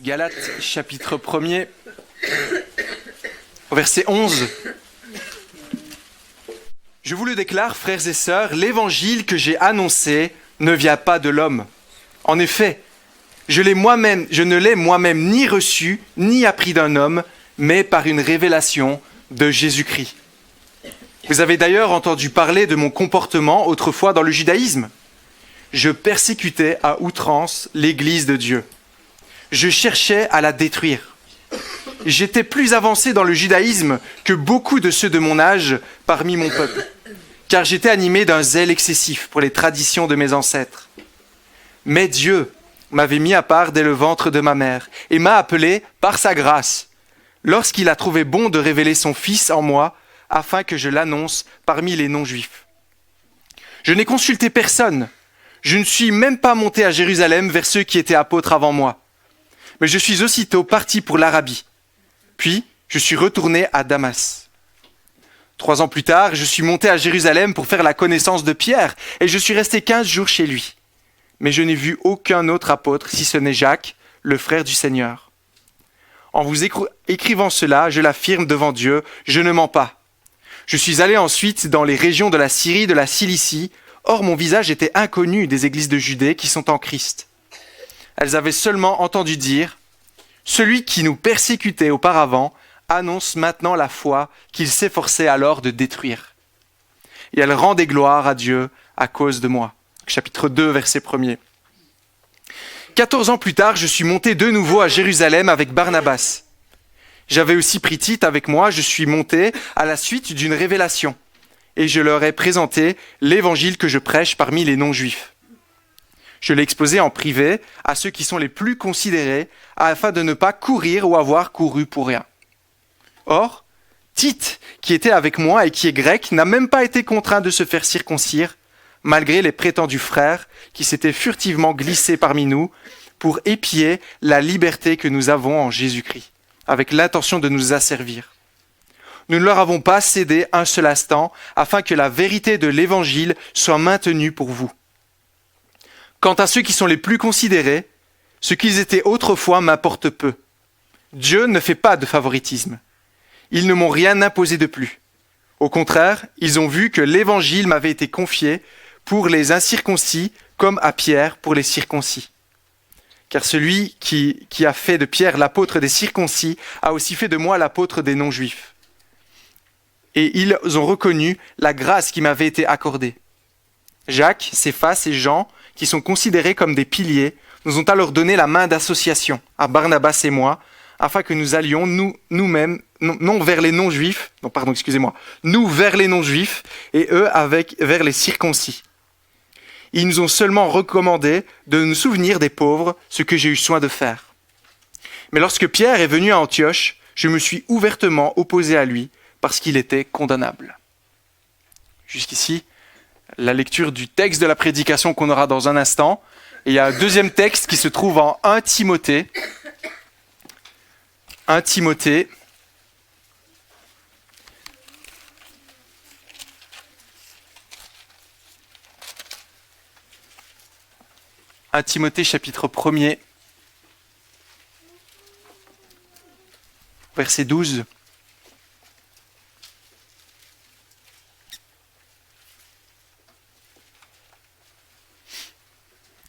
Galates, chapitre 1er, verset 11. Je vous le déclare, frères et sœurs, l'évangile que j'ai annoncé ne vient pas de l'homme. En effet, je ne l'ai moi-même ni reçu, ni appris d'un homme, mais par une révélation de Jésus-Christ. Vous avez d'ailleurs entendu parler de mon comportement autrefois dans le judaïsme. Je persécutais à outrance l'Église de Dieu. Je cherchais à la détruire. J'étais plus avancé dans le judaïsme que beaucoup de ceux de mon âge parmi mon peuple, car j'étais animé d'un zèle excessif pour les traditions de mes ancêtres. Mais Dieu m'avait mis à part dès le ventre de ma mère et m'a appelé par sa grâce, lorsqu'il a trouvé bon de révéler son Fils en moi, afin que je l'annonce parmi les non-juifs. Je n'ai consulté personne, je ne suis même pas monté à Jérusalem vers ceux qui étaient apôtres avant moi. Mais je suis aussitôt parti pour l'Arabie. Puis, je suis retourné à Damas. 3 ans plus tard, je suis monté à Jérusalem pour faire la connaissance de Pierre, et je suis resté 15 jours chez lui. Mais je n'ai vu aucun autre apôtre, si ce n'est Jacques, le frère du Seigneur. En vous écrivant cela, je l'affirme devant Dieu, je ne mens pas. Je suis allé ensuite dans les régions de la Syrie, de la Cilicie. Or, mon visage était inconnu des églises de Judée qui sont en Christ. Elles avaient seulement entendu dire « Celui qui nous persécutait auparavant annonce maintenant la foi qu'il s'efforçait alors de détruire. » Et elles rendaient gloire à Dieu à cause de moi. Chapitre 2, verset 1er. 14 ans plus tard, je suis monté de nouveau à Jérusalem avec Barnabas. J'avais aussi pris Tite avec moi, je suis monté à la suite d'une révélation. Et je leur ai présenté l'évangile que je prêche parmi les non-juifs. Je l'ai exposé en privé à ceux qui sont les plus considérés, afin de ne pas courir ou avoir couru pour rien. Or, Tite, qui était avec moi et qui est grec, n'a même pas été contraint de se faire circoncire, malgré les prétendus frères qui s'étaient furtivement glissés parmi nous pour épier la liberté que nous avons en Jésus-Christ, avec l'intention de nous asservir. Nous ne leur avons pas cédé un seul instant, afin que la vérité de l'Évangile soit maintenue pour vous. Quant à ceux qui sont les plus considérés, ce qu'ils étaient autrefois m'importe peu. Dieu ne fait pas de favoritisme. Ils ne m'ont rien imposé de plus. Au contraire, ils ont vu que l'Évangile m'avait été confié pour les incirconcis comme à Pierre pour les circoncis. Car celui qui a fait de Pierre l'apôtre des circoncis a aussi fait de moi l'apôtre des non-juifs. Et ils ont reconnu la grâce qui m'avait été accordée. Jacques, Céphas et Jean, qui sont considérés comme des piliers, nous ont alors donné la main d'association à Barnabas et moi, afin que nous allions nous-mêmes, non vers les non-juifs, nous vers les non-juifs et eux vers les circoncis. Ils nous ont seulement recommandé de nous souvenir des pauvres, ce que j'ai eu soin de faire. Mais lorsque Pierre est venu à Antioche, je me suis ouvertement opposé à lui parce qu'il était condamnable. Jusqu'ici, la lecture du texte de la prédication qu'on aura dans un instant. Et il y a un deuxième texte qui se trouve en 1 Timothée. 1 Timothée. Chapitre 1er, verset 12.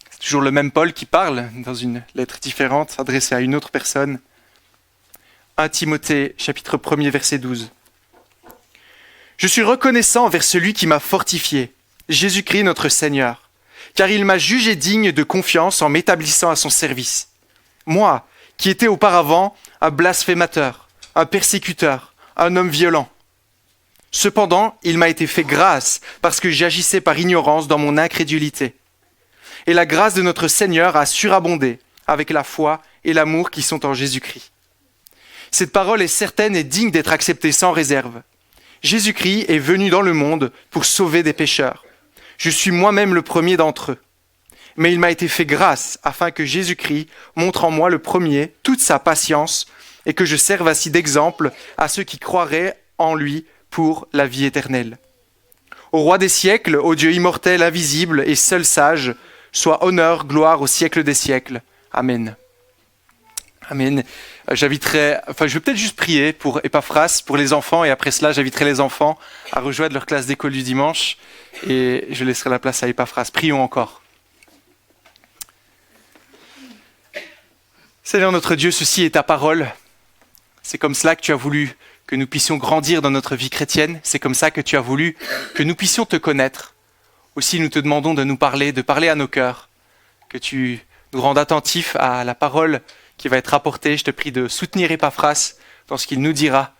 C'est toujours le même Paul qui parle dans une lettre différente, adressée à une autre personne. 1 Timothée, chapitre 1er, verset 12. Je suis reconnaissant envers celui qui m'a fortifié, Jésus-Christ notre Seigneur, car il m'a jugé digne de confiance en m'établissant à son service. Moi, qui étais auparavant un blasphémateur, un persécuteur, un homme violent. Cependant, il m'a été fait grâce parce que j'agissais par ignorance dans mon incrédulité. Et la grâce de notre Seigneur a surabondé avec la foi et l'amour qui sont en Jésus-Christ. Cette parole est certaine et digne d'être acceptée sans réserve. Jésus-Christ est venu dans le monde pour sauver des pécheurs. Je suis moi-même le premier d'entre eux. Mais il m'a été fait grâce afin que Jésus-Christ montre en moi le premier toute sa patience et que je serve ainsi d'exemple à ceux qui croiraient en lui pour la vie éternelle. Au roi des siècles, au Dieu immortel, invisible et seul sage, soit honneur, gloire au siècle des siècles. Amen. Amen. Je vais peut-être juste prier pour Epaphras, pour les enfants, et après cela, j'inviterai les enfants à rejoindre leur classe d'école du dimanche, et je laisserai la place à Epaphras. Prions encore. Seigneur notre Dieu, ceci est ta parole. C'est comme cela que tu as voulu que nous puissions grandir dans notre vie chrétienne. C'est comme ça que tu as voulu que nous puissions te connaître. Aussi, nous te demandons de nous parler, de parler à nos cœurs, que tu nous rendes attentifs à la parole qui va être apportée. Je te prie de soutenir Epaphras dans ce qu'il nous dira.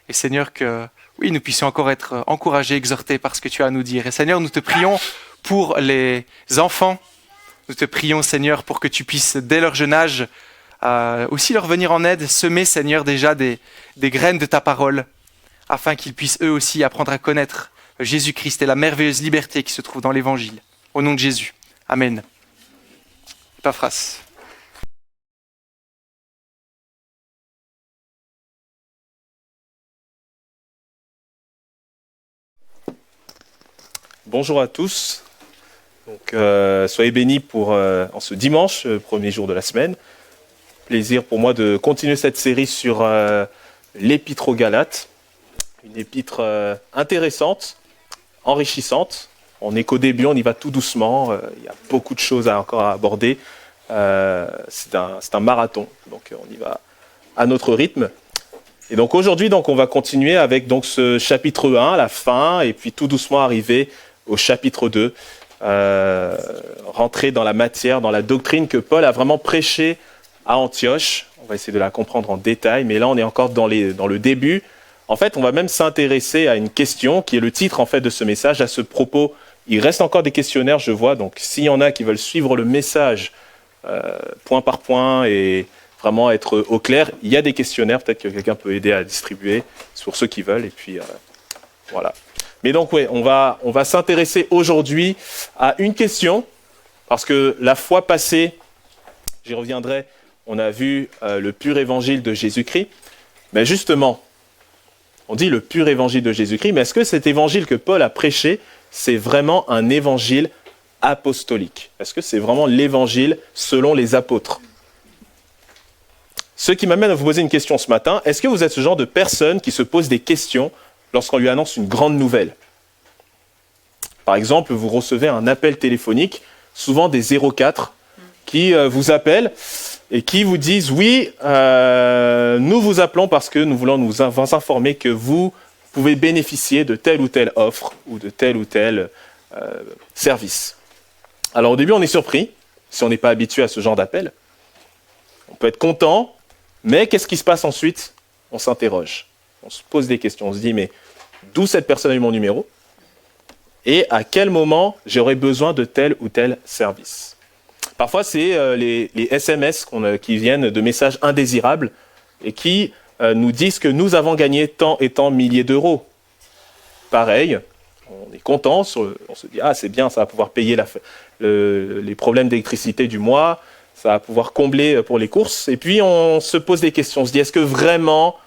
Et Seigneur, que oui, nous puissions encore être encouragés, exhortés par ce que tu as à nous dire. Et Seigneur, nous te prions pour les enfants. Nous te prions, Seigneur, pour que tu puisses, dès leur jeune âge, aussi leur venir en aide, semer, Seigneur, déjà des graines de ta parole, afin qu'ils puissent eux aussi apprendre à connaître Jésus-Christ et la merveilleuse liberté qui se trouve dans l'Évangile. Au nom de Jésus. Amen. Epaphras. Bonjour à tous. Donc, soyez bénis en ce dimanche, premier jour de la semaine. Plaisir pour moi de continuer cette série sur l'Épître aux Galates. Une épître intéressante, enrichissante. On n'est qu'au début, on y va tout doucement. Il y a beaucoup de choses encore à aborder. C'est un marathon, donc on y va à notre rythme. Et donc aujourd'hui, on va continuer avec ce chapitre 1 à la fin, et puis tout doucement arriver au chapitre 2, rentrer dans la matière, dans la doctrine que Paul a vraiment prêchée à Antioche. On va essayer de la comprendre en détail, mais là on est encore dans le début. En fait, on va même s'intéresser à une question qui est le titre en fait de ce message. À ce propos, il reste encore des questionnaires, je vois, donc s'il y en a qui veulent suivre le message point par point et vraiment être au clair, il y a des questionnaires, peut-être que quelqu'un peut aider à distribuer pour ceux qui veulent, et puis voilà. Mais donc, oui, on va s'intéresser aujourd'hui à une question, parce que la fois passée, j'y reviendrai, on a vu le pur évangile de Jésus-Christ. Mais justement, on dit le pur évangile de Jésus-Christ, mais est-ce que cet évangile que Paul a prêché, c'est vraiment un évangile apostolique? Est-ce que c'est vraiment l'évangile selon les apôtres? Ce qui m'amène à vous poser une question ce matin, est-ce que vous êtes ce genre de personne qui se pose des questions lorsqu'on lui annonce une grande nouvelle? Par exemple, vous recevez un appel téléphonique, souvent des 04, qui vous appellent et qui vous disent « Oui, nous vous appelons parce que nous voulons vous informer que vous pouvez bénéficier de telle ou telle offre ou de tel ou tel service. » Alors au début, on est surpris, si on n'est pas habitué à ce genre d'appel. On peut être content, mais qu'est-ce qui se passe ensuite? On s'interroge. On se pose des questions, on se dit, mais d'où cette personne a eu mon numéro? Et à quel moment j'aurais besoin de tel ou tel service? Parfois, c'est les SMS qui viennent de messages indésirables et qui nous disent que nous avons gagné tant et tant milliers d'euros. Pareil, on est content, on se dit, ah c'est bien, ça va pouvoir payer les problèmes d'électricité du mois, ça va pouvoir combler pour les courses. Et puis, on se pose des questions, on se dit, est-ce que vraiment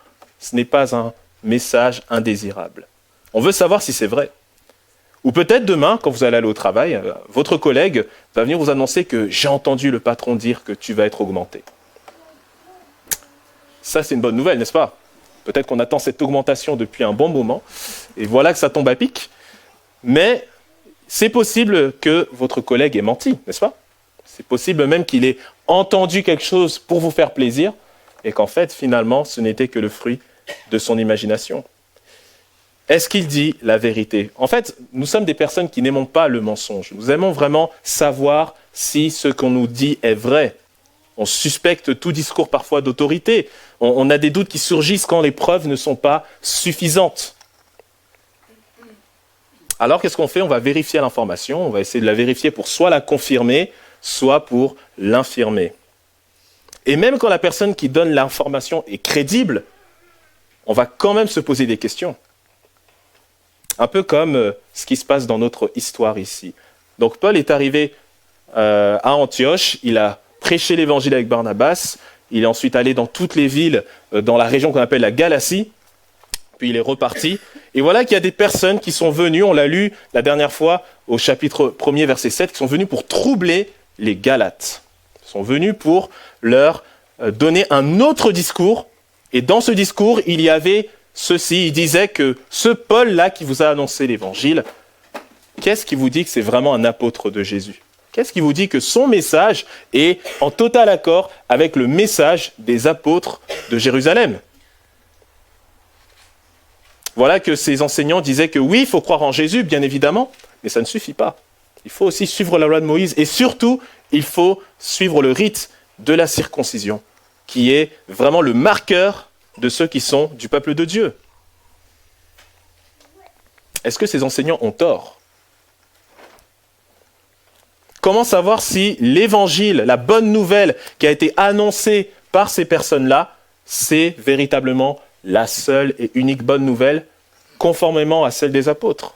ce n'est pas un message indésirable? On veut savoir si c'est vrai. Ou peut-être demain, quand vous allez aller au travail, votre collègue va venir vous annoncer que j'ai entendu le patron dire que tu vas être augmenté. Ça, c'est une bonne nouvelle, n'est-ce pas? Peut-être qu'on attend cette augmentation depuis un bon moment, et voilà que ça tombe à pic. Mais c'est possible que votre collègue ait menti, n'est-ce pas? C'est possible même qu'il ait entendu quelque chose pour vous faire plaisir, et qu'en fait, finalement, ce n'était que le fruit de son imagination. Est-ce qu'il dit la vérité? En fait, nous sommes des personnes qui n'aimons pas le mensonge. Nous aimons vraiment savoir si ce qu'on nous dit est vrai. On suspecte tout discours parfois d'autorité. On a des doutes qui surgissent quand les preuves ne sont pas suffisantes. Alors, qu'est-ce qu'on fait? On va vérifier l'information. On va essayer de la vérifier pour soit la confirmer, soit pour l'infirmer. Et même quand la personne qui donne l'information est crédible, on va quand même se poser des questions. Un peu comme ce qui se passe dans notre histoire ici. Donc Paul est arrivé à Antioche, il a prêché l'évangile avec Barnabas, il est ensuite allé dans toutes les villes dans la région qu'on appelle la Galatie, puis il est reparti. Et voilà qu'il y a des personnes qui sont venues, on l'a lu la dernière fois au chapitre 1er verset 7, qui sont venues pour troubler les Galates. Ils sont venus pour leur donné un autre discours, et dans ce discours, il y avait ceci, il disait que ce Paul-là qui vous a annoncé l'évangile, qu'est-ce qui vous dit que c'est vraiment un apôtre de Jésus ? Qu'est-ce qui vous dit que son message est en total accord avec le message des apôtres de Jérusalem ? Voilà que ces enseignants disaient que oui, il faut croire en Jésus, bien évidemment, mais ça ne suffit pas. Il faut aussi suivre la loi de Moïse et surtout, il faut suivre le rite de la circoncision, qui est vraiment le marqueur de ceux qui sont du peuple de Dieu. Est-ce que ces enseignants ont tort ? Comment savoir si l'évangile, la bonne nouvelle qui a été annoncée par ces personnes-là, c'est véritablement la seule et unique bonne nouvelle, conformément à celle des apôtres ?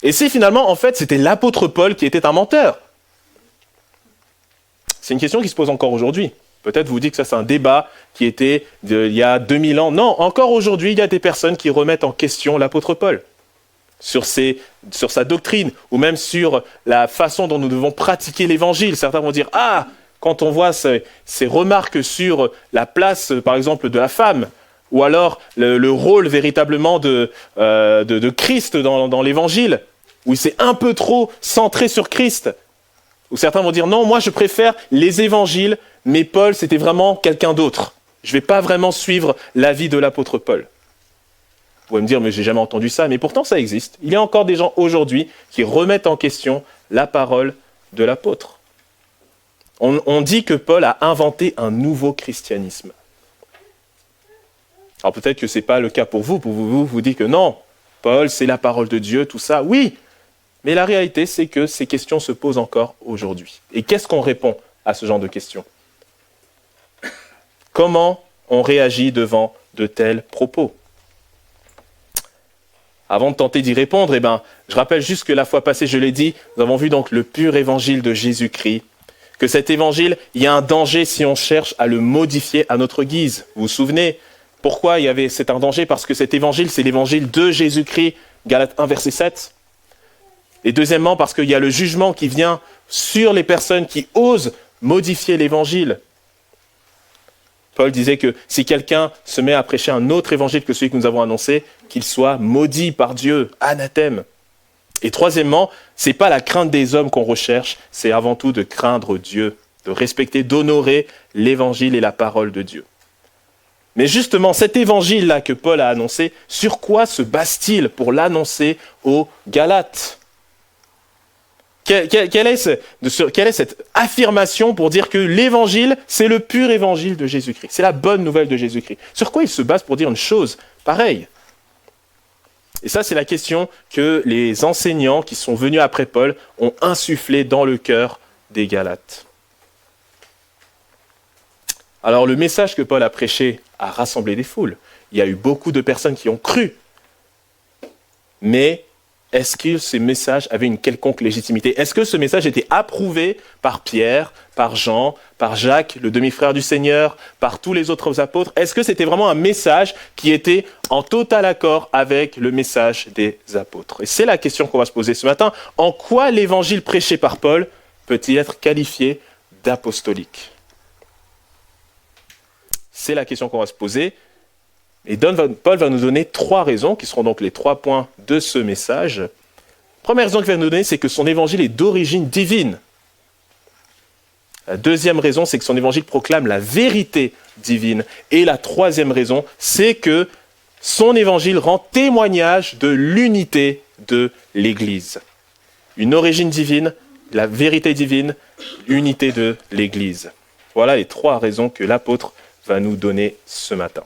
Et si finalement, en fait, c'était l'apôtre Paul qui était un menteur ? C'est une question qui se pose encore aujourd'hui. Peut-être vous dites que ça, c'est un débat qui était il y a 2000 ans. Non, encore aujourd'hui, il y a des personnes qui remettent en question l'apôtre Paul sur sa doctrine, ou même sur la façon dont nous devons pratiquer l'évangile. Certains vont dire, quand on voit ces remarques sur la place, par exemple, de la femme, ou alors le rôle véritablement de Christ dans l'évangile, où c'est un peu trop centré sur Christ, où certains vont dire, non, moi je préfère les évangiles, mais Paul c'était vraiment quelqu'un d'autre. Je ne vais pas vraiment suivre l'avis de l'apôtre Paul. Vous pouvez me dire, mais j'ai jamais entendu ça, mais pourtant ça existe. Il y a encore des gens aujourd'hui qui remettent en question la parole de l'apôtre. On dit que Paul a inventé un nouveau christianisme. Alors peut-être que ce n'est pas le cas pour vous. Pour vous dites que non, Paul c'est la parole de Dieu, tout ça. Oui, mais la réalité c'est que ces questions se posent encore aujourd'hui. Et qu'est-ce qu'on répond à ce genre de questions ? Comment on réagit devant de tels propos ? Avant de tenter d'y répondre, je rappelle juste que la fois passée, je l'ai dit, nous avons vu donc le pur évangile de Jésus-Christ, que cet évangile, il y a un danger si on cherche à le modifier à notre guise. Vous vous souvenez pourquoi c'est un danger ? Parce que cet évangile, c'est l'évangile de Jésus-Christ, Galates 1, verset 7. Et deuxièmement, parce qu'il y a le jugement qui vient sur les personnes qui osent modifier l'évangile. Paul disait que si quelqu'un se met à prêcher un autre évangile que celui que nous avons annoncé, qu'il soit maudit par Dieu, anathème. Et troisièmement, ce n'est pas la crainte des hommes qu'on recherche, c'est avant tout de craindre Dieu, de respecter, d'honorer l'évangile et la parole de Dieu. Mais justement, cet évangile-là que Paul a annoncé, sur quoi se base-t-il pour l'annoncer aux Galates ? Quelle est cette affirmation pour dire que l'évangile, c'est le pur évangile de Jésus-Christ, c'est la bonne nouvelle de Jésus-Christ ? Sur quoi il se base pour dire une chose pareille ? Et ça, c'est la question que les enseignants qui sont venus après Paul ont insufflé dans le cœur des Galates. Alors, le message que Paul a prêché a rassemblé des foules. Il y a eu beaucoup de personnes qui ont cru. Mais est-ce que ces messages avaient une quelconque légitimité ? Est-ce que ce message était approuvé par Pierre, par Jean, par Jacques, le demi-frère du Seigneur, par tous les autres apôtres ? Est-ce que c'était vraiment un message qui était en total accord avec le message des apôtres ? Et c'est la question qu'on va se poser ce matin. En quoi l'évangile prêché par Paul peut-il être qualifié d'apostolique ? C'est la question qu'on va se poser. Et Paul va nous donner 3 raisons, qui seront donc les 3 points de ce message. Première raison qu'il va nous donner, c'est que son évangile est d'origine divine. La deuxième raison, c'est que son évangile proclame la vérité divine. Et la troisième raison, c'est que son évangile rend témoignage de l'unité de l'Église. Une origine divine, la vérité divine, l'unité de l'Église. Voilà les 3 raisons que l'apôtre va nous donner ce matin.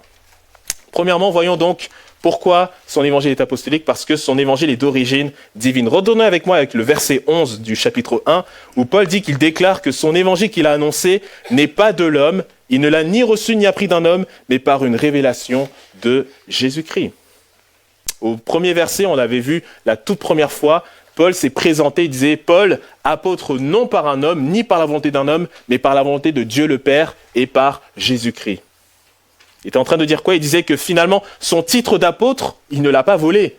Premièrement, voyons donc pourquoi son évangile est apostolique, parce que son évangile est d'origine divine. Retournez avec moi avec le verset 11 du chapitre 1, où Paul dit qu'il déclare que son évangile qu'il a annoncé n'est pas de l'homme, il ne l'a ni reçu ni appris d'un homme, mais par une révélation de Jésus-Christ. Au premier verset, on l'avait vu la toute première fois, Paul s'est présenté, il disait « Paul, apôtre non par un homme, ni par la volonté d'un homme, mais par la volonté de Dieu le Père et par Jésus-Christ. » Il était en train de dire quoi ? Il disait que finalement, son titre d'apôtre, il ne l'a pas volé.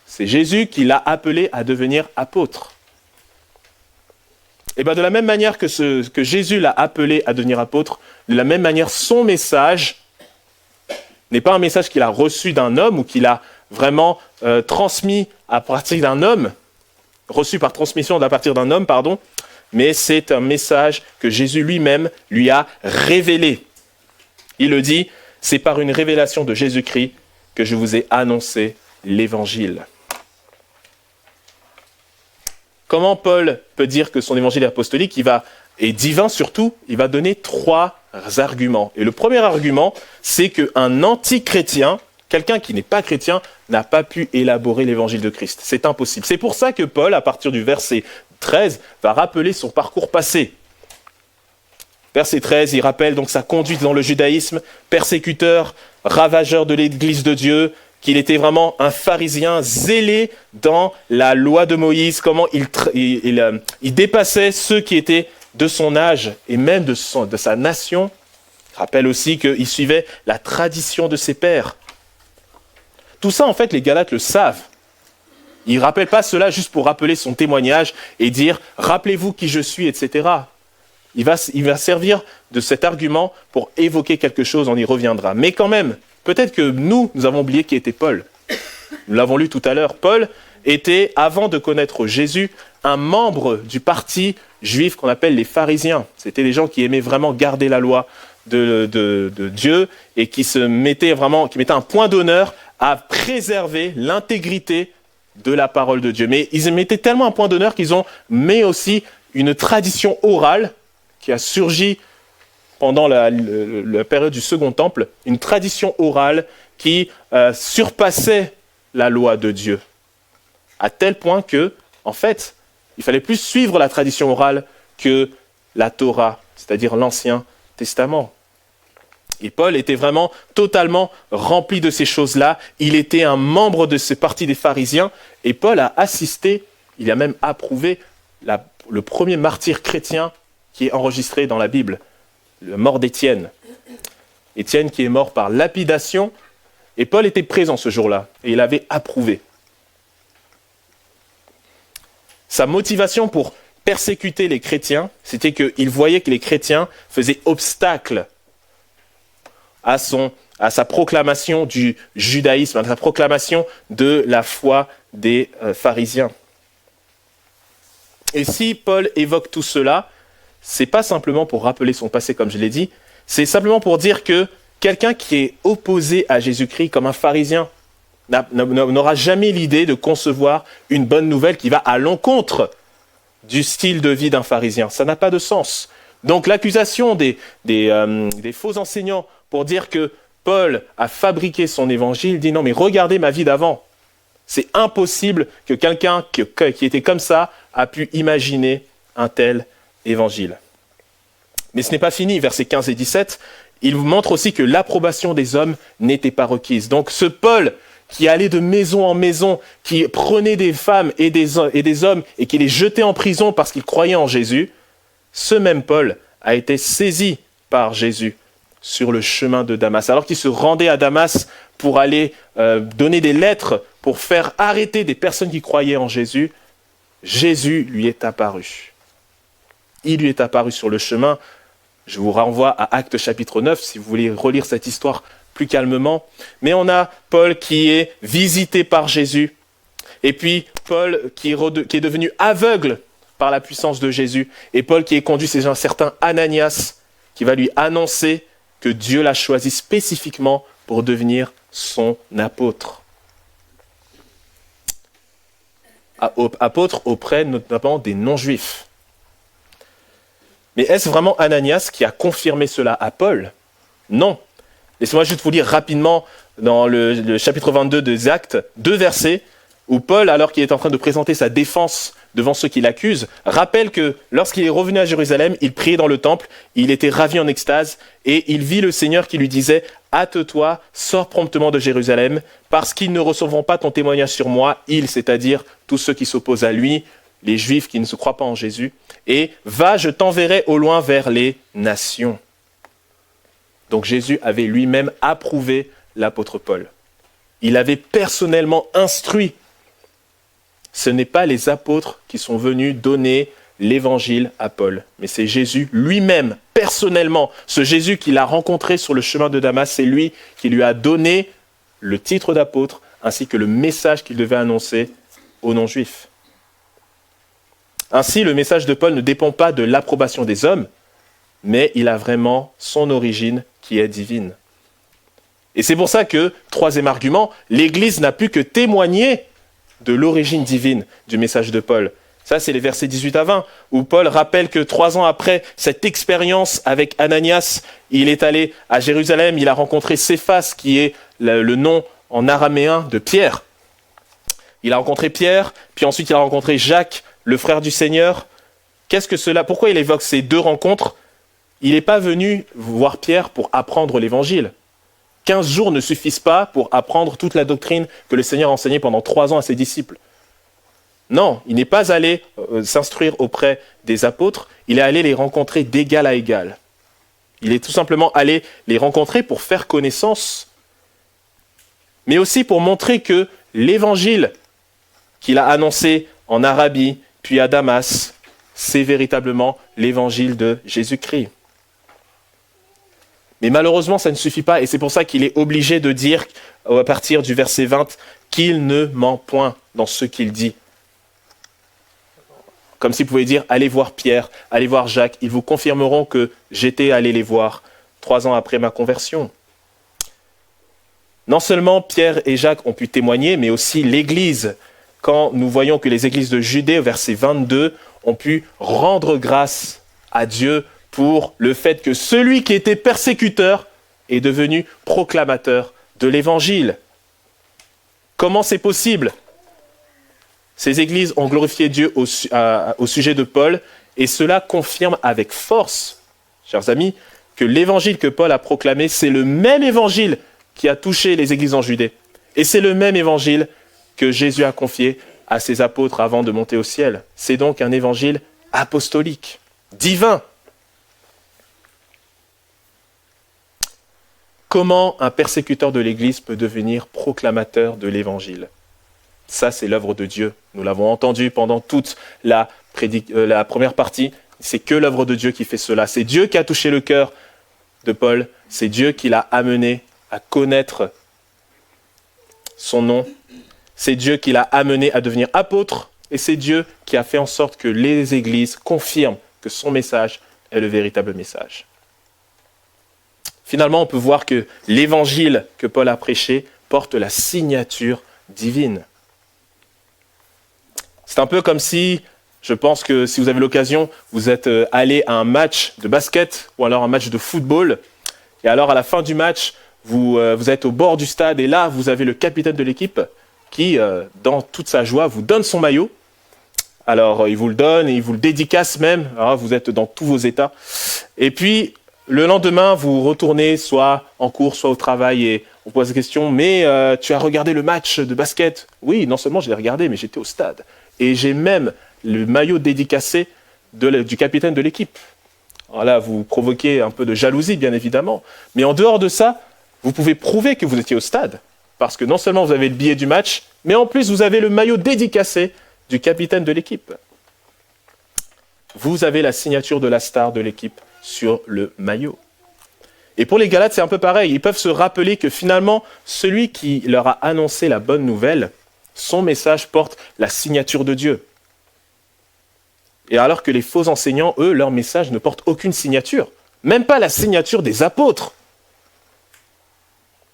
C'est Jésus qui l'a appelé à devenir apôtre. Et bien de la même manière que Jésus l'a appelé à devenir apôtre, de la même manière son message n'est pas un message qu'il a reçu d'un homme ou qu'il a vraiment transmis à partir d'un homme, reçu par transmission à partir d'un homme, pardon, mais c'est un message que Jésus lui-même lui a révélé. Il le dit, c'est par une révélation de Jésus-Christ que je vous ai annoncé l'évangile. Comment Paul peut dire que son évangile est apostolique et divin surtout, il va donner 3 arguments. Et le premier argument, c'est qu'un anti-chrétien, quelqu'un qui n'est pas chrétien, n'a pas pu élaborer l'évangile de Christ. C'est impossible. C'est pour ça que Paul, à partir du verset 13, va rappeler son parcours passé. Verset 13, il rappelle donc sa conduite dans le judaïsme, persécuteur, ravageur de l'Église de Dieu, qu'il était vraiment un pharisien zélé dans la loi de Moïse, comment il dépassait ceux qui étaient de son âge et même de sa nation. Il rappelle aussi qu'il suivait la tradition de ses pères. Tout ça, en fait, les Galates le savent. Il ne rappelle pas cela juste pour rappeler son témoignage et dire « rappelez-vous qui je suis », etc. Il va servir de cet argument pour évoquer quelque chose, on y reviendra. Mais quand même, peut-être que nous avons oublié qui était Paul. Nous l'avons lu tout à l'heure. Paul était, avant de connaître Jésus, un membre du parti juif qu'on appelle les pharisiens. C'était des gens qui aimaient vraiment garder la loi de Dieu et qui mettaient un point d'honneur à préserver l'intégrité de la parole de Dieu. Mais ils mettaient tellement un point d'honneur qu'ils ont mis aussi une tradition orale qui a surgi pendant la période du Second Temple, une tradition orale qui surpassait la loi de Dieu. À tel point que, en fait, il fallait plus suivre la tradition orale que la Torah, c'est-à-dire l'Ancien Testament. Et Paul était vraiment totalement rempli de ces choses-là. Il était un membre de ce parti des pharisiens. Et Paul a assisté, il a même approuvé le premier martyr chrétien qui est enregistré dans la Bible, la mort d'Étienne. Étienne qui est mort par lapidation. Et Paul était présent ce jour-là. Et il avait approuvé. Sa motivation pour persécuter les chrétiens, c'était qu'il voyait que les chrétiens faisaient obstacle à sa proclamation du judaïsme, à sa proclamation de la foi des pharisiens. Et si Paul évoque tout cela, c'est pas simplement pour rappeler son passé, comme je l'ai dit, c'est simplement pour dire que quelqu'un qui est opposé à Jésus-Christ comme un pharisien n'aura jamais l'idée de concevoir une bonne nouvelle qui va à l'encontre du style de vie d'un pharisien. Ça n'a pas de sens. Donc l'accusation des faux enseignants pour dire que Paul a fabriqué son évangile, dit non mais regardez ma vie d'avant. C'est impossible que quelqu'un qui était comme ça a pu imaginer un tel évangile. Mais ce n'est pas fini, versets 15 et 17, il montre aussi que l'approbation des hommes n'était pas requise. Donc ce Paul qui allait de maison en maison, qui prenait des femmes et des hommes et qui les jetait en prison parce qu'ils croyaient en Jésus, ce même Paul a été saisi par Jésus sur le chemin de Damas. Alors qu'il se rendait à Damas pour aller donner des lettres pour faire arrêter des personnes qui croyaient en Jésus, Jésus lui est apparu. Il lui est apparu sur le chemin. Je vous renvoie à Actes chapitre 9 si vous voulez relire cette histoire plus calmement. Mais on a Paul qui est visité par Jésus. Et puis Paul qui est devenu aveugle par la puissance de Jésus. Et Paul qui est conduit, c'est un certain Ananias qui va lui annoncer que Dieu l'a choisi spécifiquement pour devenir son apôtre. Apôtre auprès notamment des non-juifs. Mais est-ce vraiment Ananias qui a confirmé cela à Paul? Non. Laissez-moi juste vous lire rapidement dans le chapitre 22 des Actes, 2 versets, où Paul, alors qu'il est en train de présenter sa défense devant ceux qui l'accusent, rappelle que lorsqu'il est revenu à Jérusalem, il priait dans le temple, il était ravi en extase, et il vit le Seigneur qui lui disait « Hâte-toi, sors promptement de Jérusalem, parce qu'ils ne recevront pas ton témoignage sur moi, ils, c'est-à-dire tous ceux qui s'opposent à lui, les Juifs qui ne se croient pas en Jésus, et va, je t'enverrai au loin vers les nations. » Donc Jésus avait lui-même approuvé l'apôtre Paul. Il avait personnellement instruit. Ce n'est pas les apôtres qui sont venus donner l'évangile à Paul. Mais c'est Jésus lui-même, personnellement, ce Jésus qu'il a rencontré sur le chemin de Damas, c'est lui qui lui a donné le titre d'apôtre ainsi que le message qu'il devait annoncer aux non-juifs. Ainsi, le message de Paul ne dépend pas de l'approbation des hommes, mais il a vraiment son origine qui est divine. Et c'est pour ça que, troisième argument, l'Église n'a pu que témoigner de l'origine divine du message de Paul. Ça, c'est les versets 18 à 20, où Paul rappelle que 3 ans après cette expérience avec Ananias, il est allé à Jérusalem, il a rencontré Céphas, qui est le nom en araméen de Pierre. Il a rencontré Pierre, puis ensuite il a rencontré Jacques, le frère du Seigneur. Qu'est-ce que cela ? Pourquoi il évoque ces 2 rencontres ? Il n'est pas venu voir Pierre pour apprendre l'évangile. 15 jours ne suffisent pas pour apprendre toute la doctrine que le Seigneur a enseignée pendant 3 ans à ses disciples. Non, il n'est pas allé s'instruire auprès des apôtres, il est allé les rencontrer d'égal à égal. Il est tout simplement allé les rencontrer pour faire connaissance, mais aussi pour montrer que l'évangile qu'il a annoncé en Arabie, puis à Damas, c'est véritablement l'évangile de Jésus-Christ. Mais malheureusement, ça ne suffit pas, et c'est pour ça qu'il est obligé de dire, à partir du verset 20, qu'il ne ment point dans ce qu'il dit. Comme s'il pouvait dire, allez voir Pierre, allez voir Jacques, ils vous confirmeront que j'étais allé les voir 3 ans après ma conversion. Non seulement Pierre et Jacques ont pu témoigner, mais aussi l'Église. Quand nous voyons que les églises de Judée, au verset 22, ont pu rendre grâce à Dieu pour le fait que celui qui était persécuteur est devenu proclamateur de l'Évangile. Comment c'est possible ? Ces églises ont glorifié Dieu au sujet de Paul, et cela confirme avec force, chers amis, que l'évangile que Paul a proclamé, c'est le même évangile qui a touché les églises en Judée. Et c'est le même évangile que Jésus a confié à ses apôtres avant de monter au ciel. C'est donc un évangile apostolique, divin. Comment un persécuteur de l'Église peut devenir proclamateur de l'Évangile ? Ça, c'est l'œuvre de Dieu. Nous l'avons entendu pendant toute la première partie. C'est que l'œuvre de Dieu qui fait cela. C'est Dieu qui a touché le cœur de Paul. C'est Dieu qui l'a amené à connaître son nom. C'est Dieu qui l'a amené à devenir apôtre. Et c'est Dieu qui a fait en sorte que les églises confirment que son message est le véritable message. Finalement, on peut voir que l'évangile que Paul a prêché porte la signature divine. C'est un peu comme si, je pense que si vous avez l'occasion, vous êtes allé à un match de basket ou alors un match de football, et alors à la fin du match, vous êtes au bord du stade et là, vous avez le capitaine de l'équipe qui, dans toute sa joie, vous donne son maillot. Alors, il vous le donne et il vous le dédicace même. Alors, vous êtes dans tous vos états. Et puis, le lendemain, vous retournez soit en cours, soit au travail et on pose la question, mais tu as regardé le match de basket ? Oui, non seulement je l'ai regardé, mais j'étais au stade. Et j'ai même le maillot dédicacé du capitaine de l'équipe. Alors là, vous provoquez un peu de jalousie, bien évidemment. Mais en dehors de ça, vous pouvez prouver que vous étiez au stade. Parce que non seulement vous avez le billet du match, mais en plus vous avez le maillot dédicacé du capitaine de l'équipe. Vous avez la signature de la star de l'équipe sur le maillot. Et pour les Galates, c'est un peu pareil. Ils peuvent se rappeler que finalement, celui qui leur a annoncé la bonne nouvelle, son message porte la signature de Dieu. Et alors que les faux enseignants, eux, leur message ne porte aucune signature. Même pas la signature des apôtres.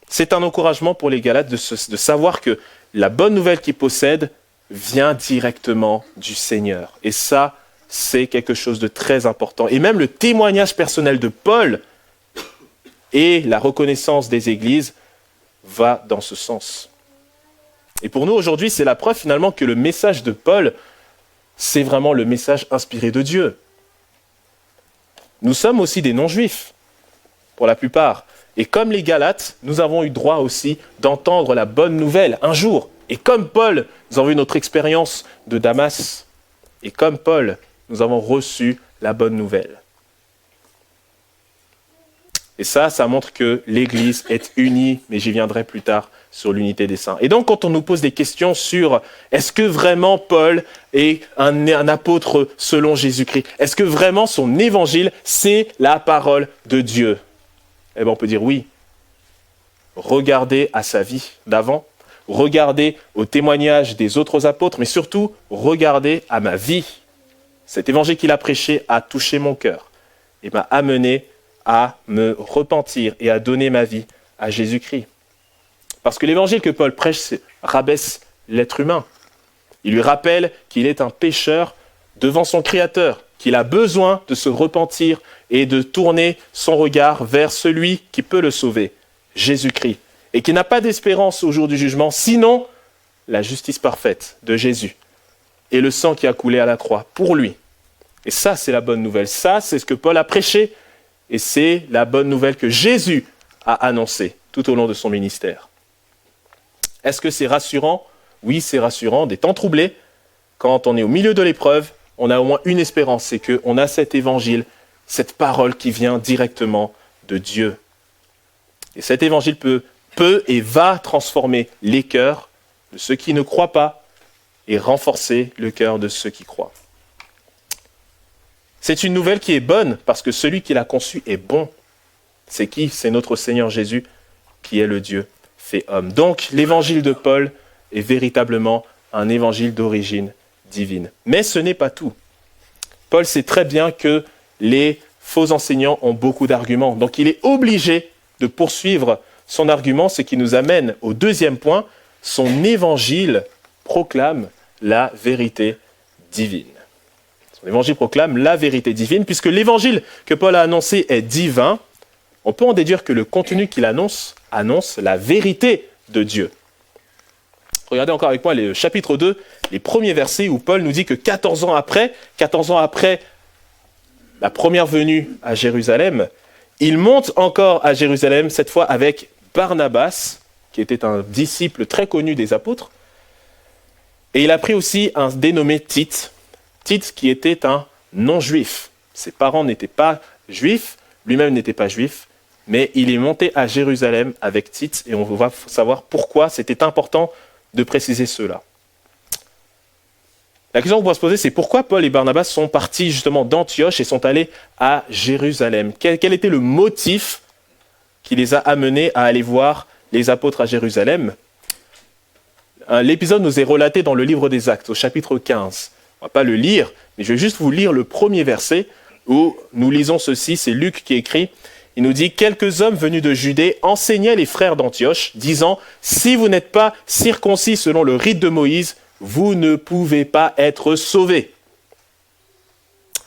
C'est un encouragement pour les Galates de savoir que la bonne nouvelle qu'ils possèdent vient directement du Seigneur. Et ça, c'est quelque chose de très important. Et même le témoignage personnel de Paul et la reconnaissance des églises va dans ce sens. Et pour nous, aujourd'hui, c'est la preuve finalement que le message de Paul, c'est vraiment le message inspiré de Dieu. Nous sommes aussi des non-juifs, pour la plupart. Et comme les Galates, nous avons eu droit aussi d'entendre la bonne nouvelle un jour. Et comme Paul, nous avons eu notre expérience de Damas. Et comme Paul, nous avons reçu la bonne nouvelle. Et ça montre que l'Église est unie, mais j'y viendrai plus tard sur l'unité des saints. Et donc, quand on nous pose des questions sur est-ce que vraiment Paul est un apôtre selon Jésus-Christ? Est-ce que vraiment son évangile, c'est la parole de Dieu? Eh bien, on peut dire oui. Regardez à sa vie d'avant, regardez au témoignage des autres apôtres, mais surtout, regardez à ma vie. Cet évangile qu'il a prêché a touché mon cœur et m'a amené à me repentir et à donner ma vie à Jésus-Christ. Parce que l'évangile que Paul prêche rabaisse l'être humain. Il lui rappelle qu'il est un pécheur devant son Créateur, qu'il a besoin de se repentir et de tourner son regard vers celui qui peut le sauver, Jésus-Christ, et qui n'a pas d'espérance au jour du jugement, sinon la justice parfaite de Jésus et le sang qui a coulé à la croix pour lui. Et ça, c'est la bonne nouvelle. Ça, c'est ce que Paul a prêché. Et c'est la bonne nouvelle que Jésus a annoncée tout au long de son ministère. Est-ce que c'est rassurant? Oui, c'est rassurant. Des temps troublés, quand on est au milieu de l'épreuve, on a au moins une espérance, c'est qu'on a cet évangile, cette parole qui vient directement de Dieu. Et cet évangile peut et va transformer les cœurs de ceux qui ne croient pas et renforcer le cœur de ceux qui croient. C'est une nouvelle qui est bonne parce que celui qui l'a conçue est bon. C'est qui? C'est notre Seigneur Jésus qui est le Dieu fait homme. Donc l'évangile de Paul est véritablement un évangile d'origine divine. Mais ce n'est pas tout. Paul sait très bien que les faux enseignants ont beaucoup d'arguments. Donc il est obligé de poursuivre son argument, ce qui nous amène au deuxième point. Son évangile proclame la vérité divine. L'évangile proclame la vérité divine, puisque l'évangile que Paul a annoncé est divin, on peut en déduire que le contenu qu'il annonce la vérité de Dieu. Regardez encore avec moi le chapitre 2, les premiers versets où Paul nous dit que 14 ans après la première venue à Jérusalem, il monte encore à Jérusalem, cette fois avec Barnabas, qui était un disciple très connu des apôtres, et il a pris aussi un dénommé Tite, qui était un non-juif. Ses parents n'étaient pas juifs, lui-même n'était pas juif, mais il est monté à Jérusalem avec Tite, et on va savoir pourquoi c'était important de préciser cela. La question qu'on va se poser, c'est pourquoi Paul et Barnabas sont partis justement d'Antioche et sont allés à Jérusalem. Quel était le motif qui les a amenés à aller voir les apôtres à Jérusalem? L'épisode nous est relaté dans le livre des Actes, au chapitre 15. On ne va pas le lire, mais je vais juste vous lire le premier verset où nous lisons ceci, c'est Luc qui écrit. Il nous dit « Quelques hommes venus de Judée enseignaient les frères d'Antioche, disant « Si vous n'êtes pas circoncis selon le rite de Moïse, vous ne pouvez pas être sauvés. »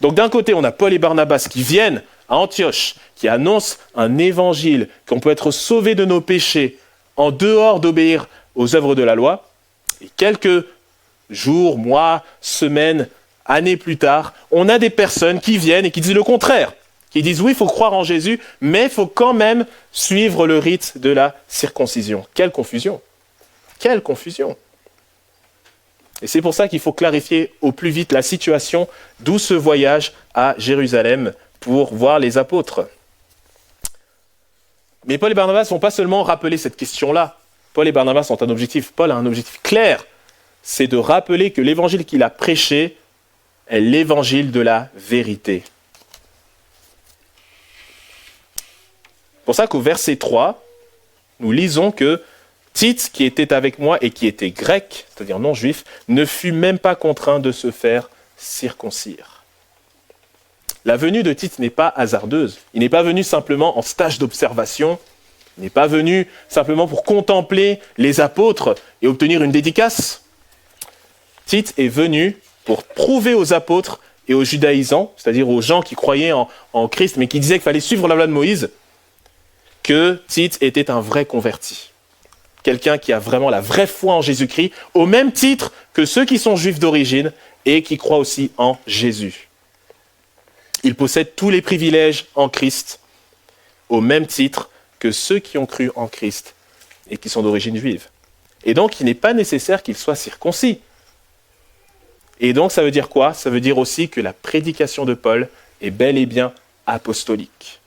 Donc d'un côté, on a Paul et Barnabas qui viennent à Antioche, qui annoncent un évangile, qu'on peut être sauvé de nos péchés en dehors d'obéir aux œuvres de la loi. Et quelques jours, mois, semaines, années plus tard, on a des personnes qui viennent et qui disent le contraire. Qui disent oui, il faut croire en Jésus, mais il faut quand même suivre le rite de la circoncision. Quelle confusion! Quelle confusion! Et c'est pour ça qu'il faut clarifier au plus vite la situation, d'où ce voyage à Jérusalem pour voir les apôtres. Mais Paul et Barnabas ne vont pas seulement rappeler cette question-là. Paul et Barnabas ont un objectif. Paul a un objectif clair. C'est de rappeler que l'évangile qu'il a prêché est l'évangile de la vérité. C'est pour ça qu'au verset 3, nous lisons que Tite, qui était avec moi et qui était grec, c'est-à-dire non-juif, ne fut même pas contraint de se faire circoncire. La venue de Tite n'est pas hasardeuse. Il n'est pas venu simplement en stage d'observation. Il n'est pas venu simplement pour contempler les apôtres et obtenir une dédicace. Tite est venu pour prouver aux apôtres et aux judaïsants, c'est-à-dire aux gens qui croyaient en Christ, mais qui disaient qu'il fallait suivre la loi de Moïse, que Tite était un vrai converti. Quelqu'un qui a vraiment la vraie foi en Jésus-Christ, au même titre que ceux qui sont juifs d'origine et qui croient aussi en Jésus. Il possède tous les privilèges en Christ, au même titre que ceux qui ont cru en Christ et qui sont d'origine juive. Et donc, il n'est pas nécessaire qu'il soit circoncis. Et donc, ça veut dire quoi? Ça veut dire aussi que la prédication de Paul est bel et bien apostolique.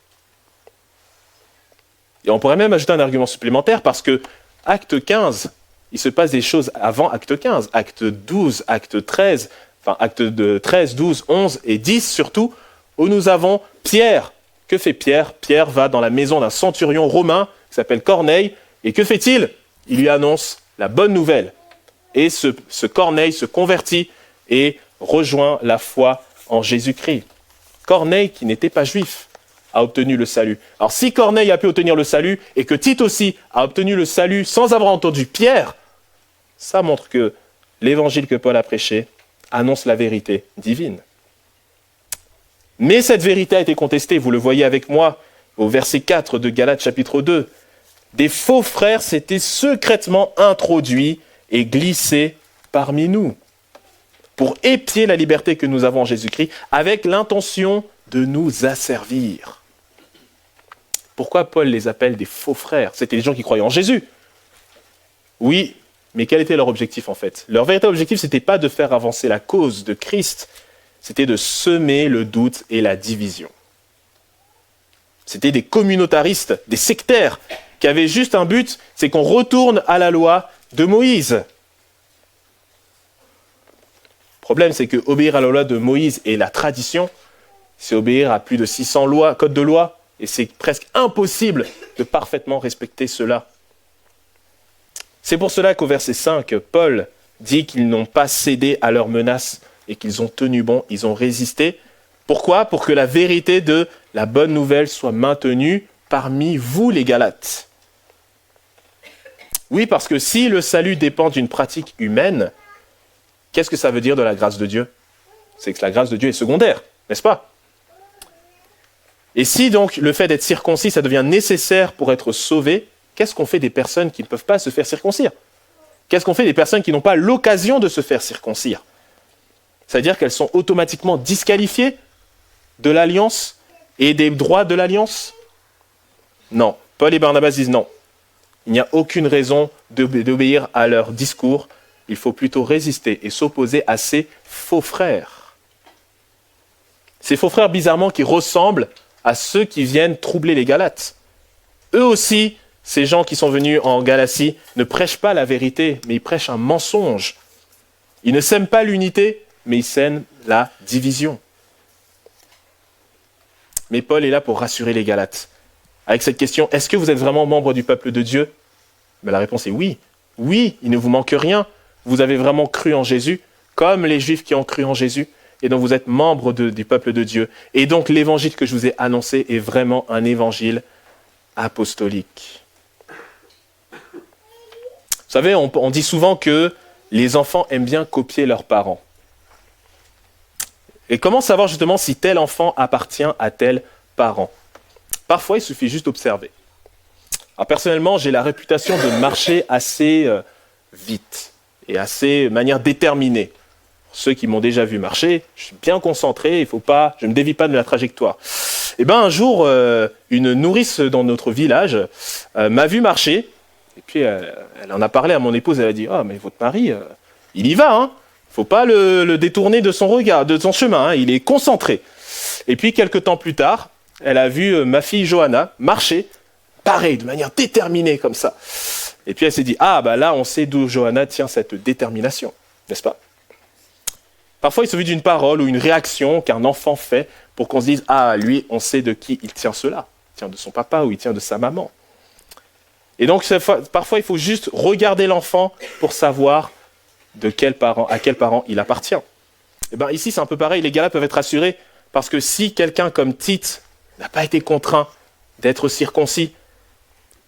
Et on pourrait même ajouter un argument supplémentaire parce que acte 15, il se passe des choses avant acte 15, acte 12, acte 13, enfin acte de 13, 12, 11 et 10 surtout, où nous avons Pierre. Que fait Pierre? Pierre va dans la maison d'un centurion romain qui s'appelle Corneille, et que fait-il? Il lui annonce la bonne nouvelle. Et ce Corneille se convertit et rejoint la foi en Jésus-Christ. Corneille, qui n'était pas juif, a obtenu le salut. Alors si Corneille a pu obtenir le salut et que Tite aussi a obtenu le salut sans avoir entendu Pierre, ça montre que l'évangile que Paul a prêché annonce la vérité divine. Mais cette vérité a été contestée, vous le voyez avec moi au verset 4 de Galates chapitre 2. Des faux frères s'étaient secrètement introduits et glissés parmi nous pour épier la liberté que nous avons en Jésus-Christ avec l'intention de nous asservir. Pourquoi Paul les appelle des faux frères? C'était des gens qui croyaient en Jésus. Oui, mais quel était leur objectif en fait? Leur véritable objectif, ce n'était pas de faire avancer la cause de Christ, c'était de semer le doute et la division. C'était des communautaristes, des sectaires, qui avaient juste un but, c'est qu'on retourne à la loi de Moïse. Le problème, c'est que obéir à la loi de Moïse et la tradition, c'est obéir à plus de 600 lois, codes de loi, et c'est presque impossible de parfaitement respecter cela. C'est pour cela qu'au verset 5, Paul dit qu'ils n'ont pas cédé à leurs menaces et qu'ils ont tenu bon, ils ont résisté. Pourquoi? Pour que la vérité de la bonne nouvelle soit maintenue parmi vous, les Galates. Oui, parce que si le salut dépend d'une pratique humaine, qu'est-ce que ça veut dire de la grâce de Dieu? C'est que la grâce de Dieu est secondaire, n'est-ce pas? Et si donc le fait d'être circoncis, ça devient nécessaire pour être sauvé, qu'est-ce qu'on fait des personnes qui ne peuvent pas se faire circoncire? Qu'est-ce qu'on fait des personnes qui n'ont pas l'occasion de se faire circoncire? C'est-à-dire qu'elles sont automatiquement disqualifiées de l'alliance et des droits de l'alliance? Non. Paul et Barnabas disent non. Il n'y a aucune raison d'obéir à leur discours. Il faut plutôt résister et s'opposer à ces faux frères. Ces faux frères, bizarrement, qui ressemblent à ceux qui viennent troubler les Galates. Eux aussi, ces gens qui sont venus en Galatie, ne prêchent pas la vérité, mais ils prêchent un mensonge. Ils ne sèment pas l'unité, mais ils sèment la division. Mais Paul est là pour rassurer les Galates. Avec cette question, est-ce que vous êtes vraiment membre du peuple de Dieu? La réponse est oui. Oui, il ne vous manque rien. Vous avez vraiment cru en Jésus, comme les Juifs qui ont cru en Jésus. Et donc vous êtes membre du peuple de Dieu. Et donc l'évangile que je vous ai annoncé est vraiment un évangile apostolique. Vous savez, on dit souvent que les enfants aiment bien copier leurs parents. Et comment savoir justement si tel enfant appartient à tel parent? Parfois, il suffit juste d'observer. Alors personnellement, j'ai la réputation de marcher assez vite et assez de manière déterminée. Ceux qui m'ont déjà vu marcher, je suis bien concentré, je ne me dévie pas de la trajectoire. Et bien un jour, une nourrice dans notre village m'a vu marcher, et puis elle en a parlé à mon épouse, elle a dit « Ah, mais votre mari, il y va, hein. Il ne faut pas le détourner de son regard, de son chemin, hein. Il est concentré. » Et puis quelques temps plus tard, elle a vu ma fille Johanna marcher, pareil, de manière déterminée comme ça. Et puis elle s'est dit « Ah, bah là, on sait d'où Johanna tient cette détermination, n'est-ce pas ?» Parfois, il suffit d'une parole ou une réaction qu'un enfant fait pour qu'on se dise « Ah, lui, on sait de qui il tient cela. Il tient de son papa ou il tient de sa maman. » Et donc, parfois, il faut juste regarder l'enfant pour savoir à quel parent il appartient. Et bien ici, c'est un peu pareil. Les Galates peuvent être rassurés parce que si quelqu'un comme Tite n'a pas été contraint d'être circoncis,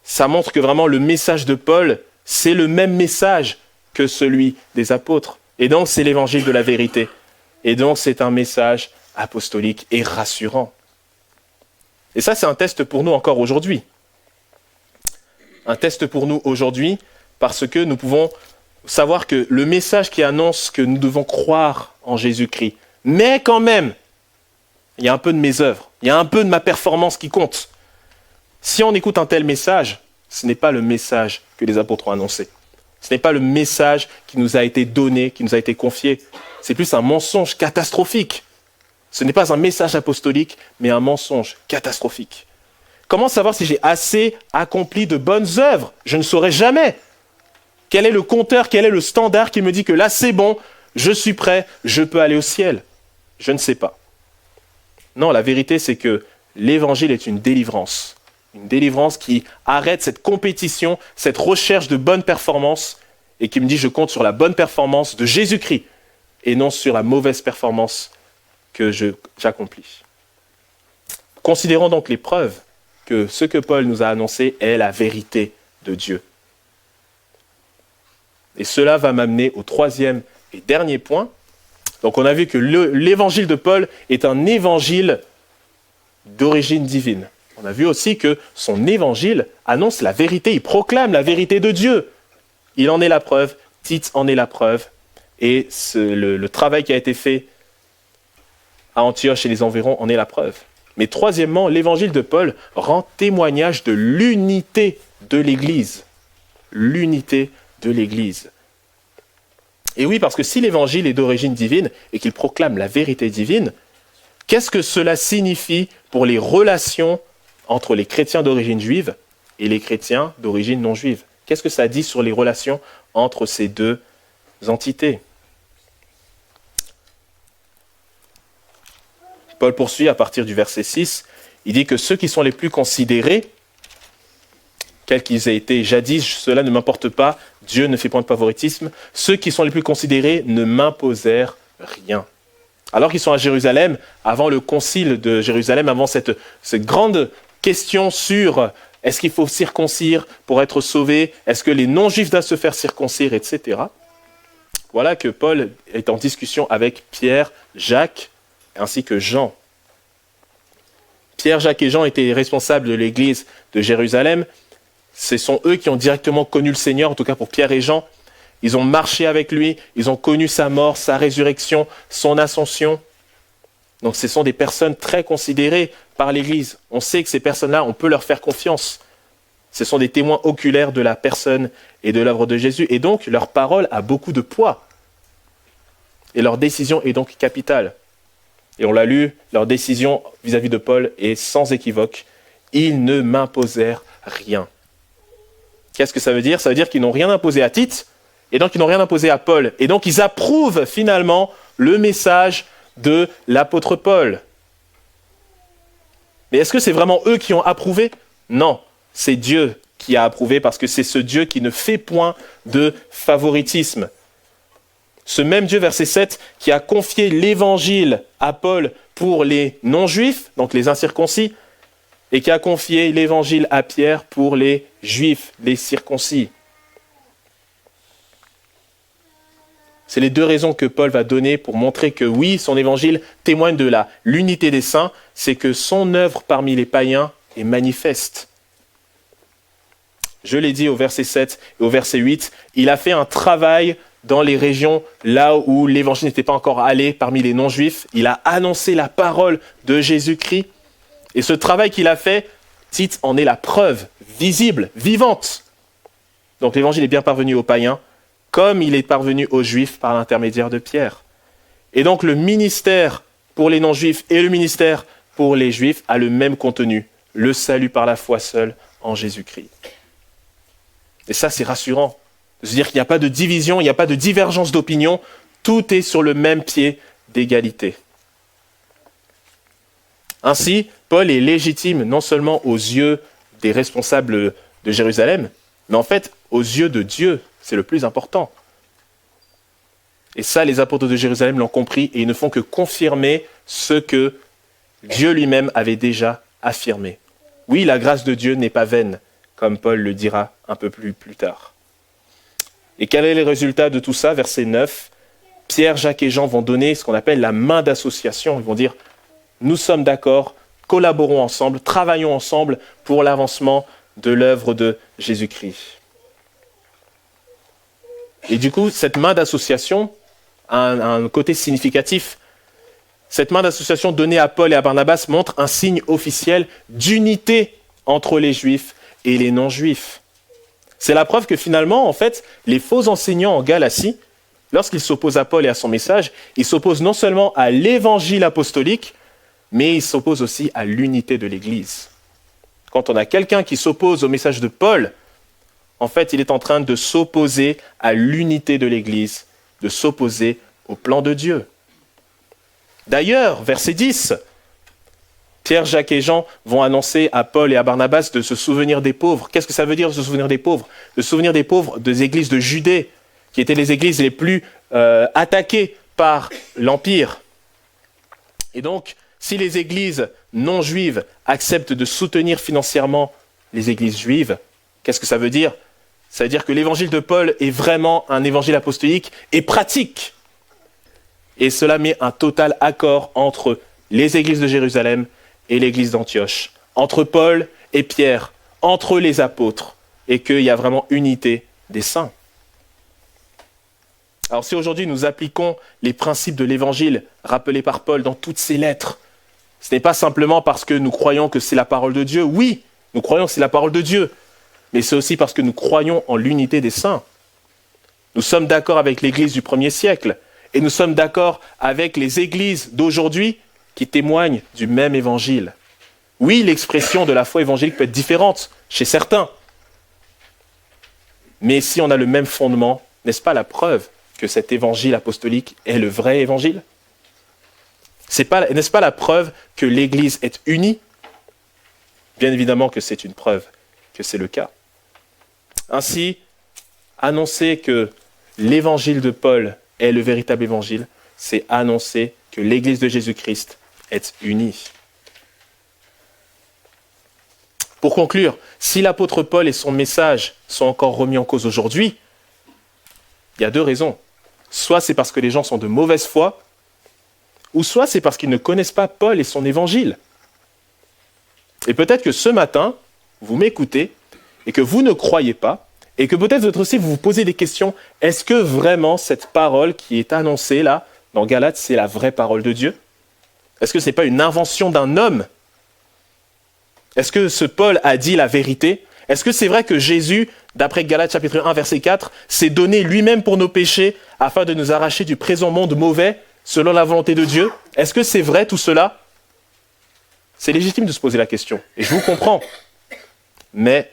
ça montre que vraiment le message de Paul, c'est le même message que celui des apôtres. Et donc, c'est l'évangile de la vérité. Et donc, c'est un message apostolique et rassurant. Et ça, c'est un test pour nous encore aujourd'hui. Un test pour nous aujourd'hui parce que nous pouvons savoir que le message qui annonce que nous devons croire en Jésus-Christ, mais quand même, il y a un peu de mes œuvres, il y a un peu de ma performance qui compte. Si on écoute un tel message, ce n'est pas le message que les apôtres ont annoncé. Ce n'est pas le message qui nous a été donné, qui nous a été confié. C'est plus un mensonge catastrophique. Ce n'est pas un message apostolique, mais un mensonge catastrophique. Comment savoir si j'ai assez accompli de bonnes œuvres? Je ne saurais jamais. Quel est le compteur, quel est le standard qui me dit que là c'est bon, je suis prêt, je peux aller au ciel? Je ne sais pas. Non, la vérité c'est que l'évangile est une délivrance qui arrête cette compétition, cette recherche de bonne performance et qui me dit je compte sur la bonne performance de Jésus-Christ et non sur la mauvaise performance que j'accomplis. Considérons donc les preuves que ce que Paul nous a annoncé est la vérité de Dieu. Et cela va m'amener au troisième et dernier point. Donc on a vu que l'évangile de Paul est un évangile d'origine divine. On a vu aussi que son évangile annonce la vérité, il proclame la vérité de Dieu. Il en est la preuve, Tite en est la preuve, et le travail qui a été fait à Antioche et les environs en est la preuve. Mais troisièmement, l'évangile de Paul rend témoignage de l'unité de l'Église. L'unité de l'Église. Et oui, parce que si l'évangile est d'origine divine et qu'il proclame la vérité divine, qu'est-ce que cela signifie pour les relations entre les chrétiens d'origine juive et les chrétiens d'origine non juive? Qu'est-ce que ça dit sur les relations entre ces deux entités? Paul poursuit à partir du verset 6, il dit que ceux qui sont les plus considérés, quels qu'ils aient été jadis, cela ne m'importe pas, Dieu ne fait point de favoritisme, ceux qui sont les plus considérés ne m'imposèrent rien. Alors qu'ils sont à Jérusalem, avant le concile de Jérusalem, avant cette grande question sur est-ce qu'il faut circoncire pour être sauvé, est-ce que les non-juifs doivent se faire circoncire, etc. Voilà que Paul est en discussion avec Pierre, Jacques, ainsi que Jean. Pierre, Jacques et Jean étaient responsables de l'église de Jérusalem. Ce sont eux qui ont directement connu le Seigneur, en tout cas pour Pierre et Jean. Ils ont marché avec lui, ils ont connu sa mort, sa résurrection, son ascension. Donc ce sont des personnes très considérées par l'Église. On sait que ces personnes-là, on peut leur faire confiance. Ce sont des témoins oculaires de la personne et de l'œuvre de Jésus. Et donc leur parole a beaucoup de poids. Et leur décision est donc capitale. Et on l'a lu, leur décision vis-à-vis de Paul est sans équivoque. Ils ne m'imposèrent rien. Qu'est-ce que ça veut dire? Ça veut dire qu'ils n'ont rien imposé à Tite, et donc ils n'ont rien imposé à Paul. Et donc ils approuvent finalement le message de l'apôtre Paul. Mais est-ce que c'est vraiment eux qui ont approuvé? Non, c'est Dieu qui a approuvé, parce que c'est ce Dieu qui ne fait point de favoritisme. Ce même Dieu, verset 7, qui a confié l'évangile à Paul pour les non-juifs, donc les incirconcis, et qui a confié l'évangile à Pierre pour les juifs, les circoncis. C'est les deux raisons que Paul va donner pour montrer que oui, son évangile témoigne de l'unité des saints, c'est que son œuvre parmi les païens est manifeste. Je l'ai dit au verset 7 et au verset 8, il a fait un travail dans les régions là où l'évangile n'était pas encore allé parmi les non-juifs. Il a annoncé la parole de Jésus-Christ. Et ce travail qu'il a fait, Tite en est la preuve visible, vivante. Donc l'évangile est bien parvenu aux païens, comme il est parvenu aux juifs par l'intermédiaire de Pierre. Et donc le ministère pour les non-juifs et le ministère pour les juifs a le même contenu, le salut par la foi seule en Jésus-Christ. Et ça, c'est rassurant. De se dire qu'il n'y a pas de division, il n'y a pas de divergence d'opinion, tout est sur le même pied d'égalité. Ainsi, Paul est légitime non seulement aux yeux des responsables de Jérusalem, mais en fait aux yeux de Dieu, c'est le plus important. Et ça, les apôtres de Jérusalem l'ont compris et ils ne font que confirmer ce que Dieu lui-même avait déjà affirmé. Oui, la grâce de Dieu n'est pas vaine, comme Paul le dira un peu plus tard. Et quel est le résultat de tout ça? Verset 9, Pierre, Jacques et Jean vont donner ce qu'on appelle la main d'association. Ils vont dire, nous sommes d'accord, collaborons ensemble, travaillons ensemble pour l'avancement de l'œuvre de Jésus-Christ. Et du coup, cette main d'association a un côté significatif. Cette main d'association donnée à Paul et à Barnabas montre un signe officiel d'unité entre les Juifs et les non-Juifs. C'est la preuve que finalement, en fait, les faux enseignants en Galatie, lorsqu'ils s'opposent à Paul et à son message, ils s'opposent non seulement à l'évangile apostolique, mais ils s'opposent aussi à l'unité de l'Église. quand on a quelqu'un qui s'oppose au message de Paul, en fait, il est en train de s'opposer à l'unité de l'Église, de s'opposer au plan de Dieu. D'ailleurs, verset 10, Pierre, Jacques et Jean vont annoncer à Paul et à Barnabas de se souvenir des pauvres. Qu'est-ce que ça veut dire de se souvenir des pauvres? De se souvenir des pauvres des églises de Judée, qui étaient les églises les plus attaquées par l'Empire. Et donc, si les églises non juives acceptent de soutenir financièrement les églises juives, qu'est-ce que ça veut dire? Ça veut dire que l'évangile de Paul est vraiment un évangile apostolique et pratique. Et cela met un total accord entre les églises de Jérusalem et l'église d'Antioche, entre Paul et Pierre, entre les apôtres, et qu'il y a vraiment unité des saints. Alors si aujourd'hui nous appliquons les principes de l'évangile rappelés par Paul dans toutes ses lettres, ce n'est pas simplement parce que nous croyons que c'est la parole de Dieu. Oui, nous croyons que c'est la parole de Dieu, mais c'est aussi parce que nous croyons en l'unité des saints. Nous sommes d'accord avec l'Église du 1er siècle, et nous sommes d'accord avec les églises d'aujourd'hui qui témoignent du même évangile. Oui, l'expression de la foi évangélique peut être différente chez certains, mais si on a le même fondement, n'est-ce pas la preuve que cet évangile apostolique est le vrai évangile? N'est-ce pas la preuve que l'Église est unie? Bien évidemment que c'est une preuve que c'est le cas. Ainsi, annoncer que l'évangile de Paul est le véritable évangile, c'est annoncer que l'Église de Jésus-Christ est unie. Pour conclure, si l'apôtre Paul et son message sont encore remis en cause aujourd'hui, il y a deux raisons. Soit c'est parce que les gens sont de mauvaise foi, ou soit c'est parce qu'ils ne connaissent pas Paul et son évangile. Et peut-être que ce matin, vous m'écoutez, et que vous ne croyez pas, et que peut-être vous aussi vous vous posez des questions. Est-ce que vraiment cette parole qui est annoncée là, dans Galates, c'est la vraie parole de Dieu? Est-ce que ce n'est pas une invention d'un homme? Est-ce que ce Paul a dit la vérité? Est-ce que c'est vrai que Jésus, d'après Galates chapitre 1, verset 4, s'est donné lui-même pour nos péchés afin de nous arracher du présent monde mauvais selon la volonté de Dieu? Est-ce que c'est vrai tout cela? C'est légitime de se poser la question, et je vous comprends. Mais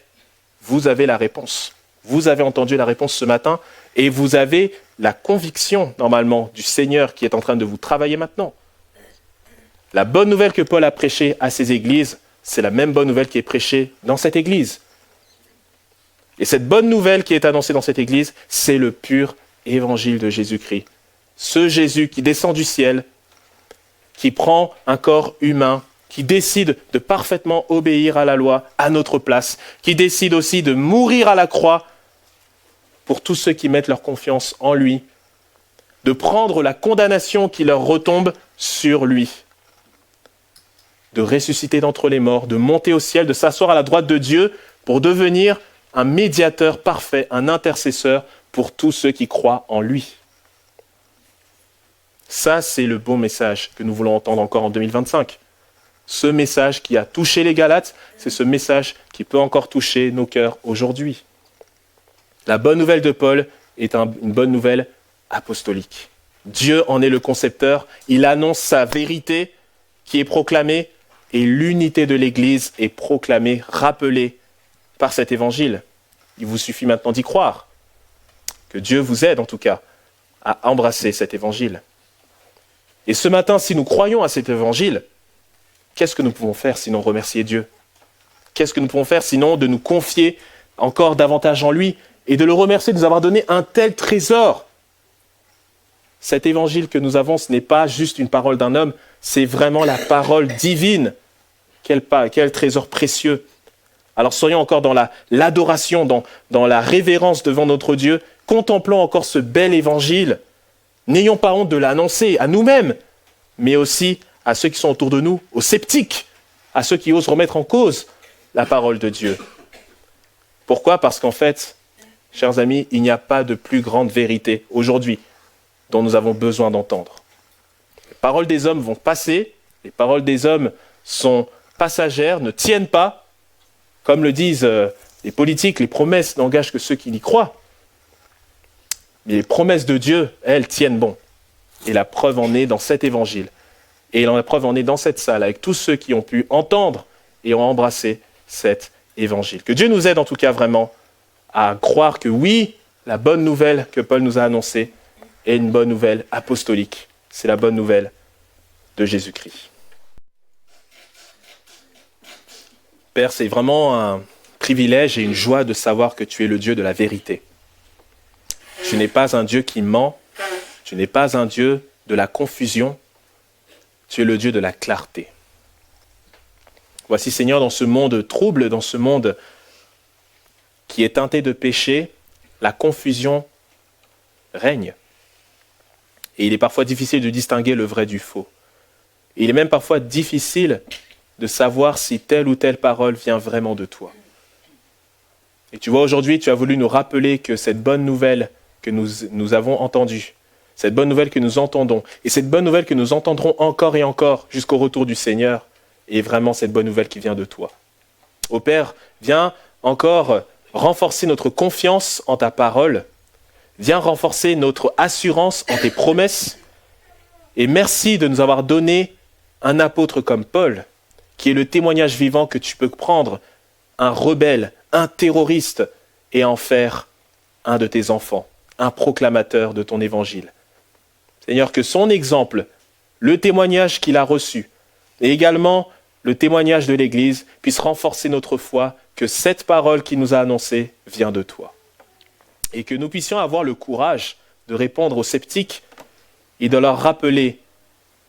vous avez la réponse. Vous avez entendu la réponse ce matin, et vous avez la conviction, normalement, du Seigneur qui est en train de vous travailler maintenant. La bonne nouvelle que Paul a prêchée à ces églises, c'est la même bonne nouvelle qui est prêchée dans cette église. Et cette bonne nouvelle qui est annoncée dans cette église, c'est le pur évangile de Jésus-Christ. Ce Jésus qui descend du ciel, qui prend un corps humain, qui décide de parfaitement obéir à la loi à notre place, qui décide aussi de mourir à la croix pour tous ceux qui mettent leur confiance en lui, de prendre la condamnation qui leur retombe sur lui, de ressusciter d'entre les morts, de monter au ciel, de s'asseoir à la droite de Dieu pour devenir un médiateur parfait, un intercesseur pour tous ceux qui croient en lui. Ça, c'est le bon message que nous voulons entendre encore en 2025. Ce message qui a touché les Galates, c'est ce message qui peut encore toucher nos cœurs aujourd'hui. La bonne nouvelle de Paul est une bonne nouvelle apostolique. Dieu en est le concepteur, il annonce sa vérité qui est proclamée et l'unité de l'Église est proclamée, rappelée par cet évangile. Il vous suffit maintenant d'y croire. Que Dieu vous aide en tout cas à embrasser cet évangile. Et ce matin, si nous croyons à cet évangile, qu'est-ce que nous pouvons faire sinon remercier Dieu? Qu'est-ce que nous pouvons faire sinon de nous confier encore davantage en lui et de le remercier de nous avoir donné un tel trésor? Cet évangile que nous avons, ce n'est pas juste une parole d'un homme, c'est vraiment la parole divine. Quel trésor précieux. Alors soyons encore dans l'adoration, dans la révérence devant notre Dieu, contemplons encore ce bel évangile. N'ayons pas honte de l'annoncer à nous-mêmes, mais aussi à ceux qui sont autour de nous, aux sceptiques, à ceux qui osent remettre en cause la parole de Dieu. Pourquoi? Parce qu'en fait, chers amis, il n'y a pas de plus grande vérité aujourd'hui dont nous avons besoin d'entendre. Les paroles des hommes vont passer, les paroles des hommes sont passagères, ne tiennent pas. Comme le disent les politiques, les promesses n'engagent que ceux qui y croient. Mais les promesses de Dieu, elles, tiennent bon. Et la preuve en est dans cet évangile. Et la preuve en est dans cette salle, avec tous ceux qui ont pu entendre et ont embrassé cet évangile. Que Dieu nous aide en tout cas vraiment à croire que oui, la bonne nouvelle que Paul nous a annoncée est une bonne nouvelle apostolique. C'est la bonne nouvelle de Jésus-Christ. Père, c'est vraiment un privilège et une joie de savoir que tu es le Dieu de la vérité. Tu n'es pas un Dieu qui ment, tu n'es pas un Dieu de la confusion, tu es le Dieu de la clarté. Voici, Seigneur, dans ce monde trouble, dans ce monde qui est teinté de péché, la confusion règne. Et il est parfois difficile de distinguer le vrai du faux. Et il est même parfois difficile de savoir si telle ou telle parole vient vraiment de toi. Et tu vois, aujourd'hui, tu as voulu nous rappeler que cette bonne nouvelle que nous avons entendue, cette bonne nouvelle que nous entendons, et cette bonne nouvelle que nous entendrons encore et encore jusqu'au retour du Seigneur, est vraiment cette bonne nouvelle qui vient de toi. Ô Père, viens encore renforcer notre confiance en ta parole, viens renforcer notre assurance en tes promesses, et merci de nous avoir donné un apôtre comme Paul, qui est le témoignage vivant que tu peux prendre, un rebelle, un terroriste, et en faire un de tes enfants, un proclamateur de ton évangile. Seigneur, que son exemple, le témoignage qu'il a reçu, et également le témoignage de l'Église, puisse renforcer notre foi que cette parole qu'il nous a annoncée vient de toi. Et que nous puissions avoir le courage de répondre aux sceptiques et de leur rappeler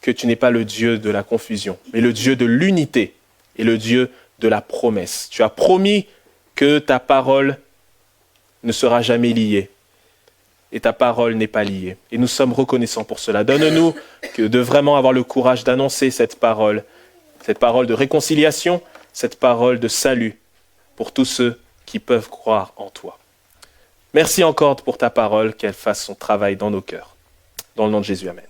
que tu n'es pas le Dieu de la confusion, mais le Dieu de l'unité et le Dieu de la promesse. Tu as promis que ta parole ne sera jamais liée. Et ta parole n'est pas liée. Et nous sommes reconnaissants pour cela. Donne-nous de vraiment avoir le courage d'annoncer cette parole de réconciliation, cette parole de salut pour tous ceux qui peuvent croire en toi. Merci encore pour ta parole, qu'elle fasse son travail dans nos cœurs. Dans le nom de Jésus, amen.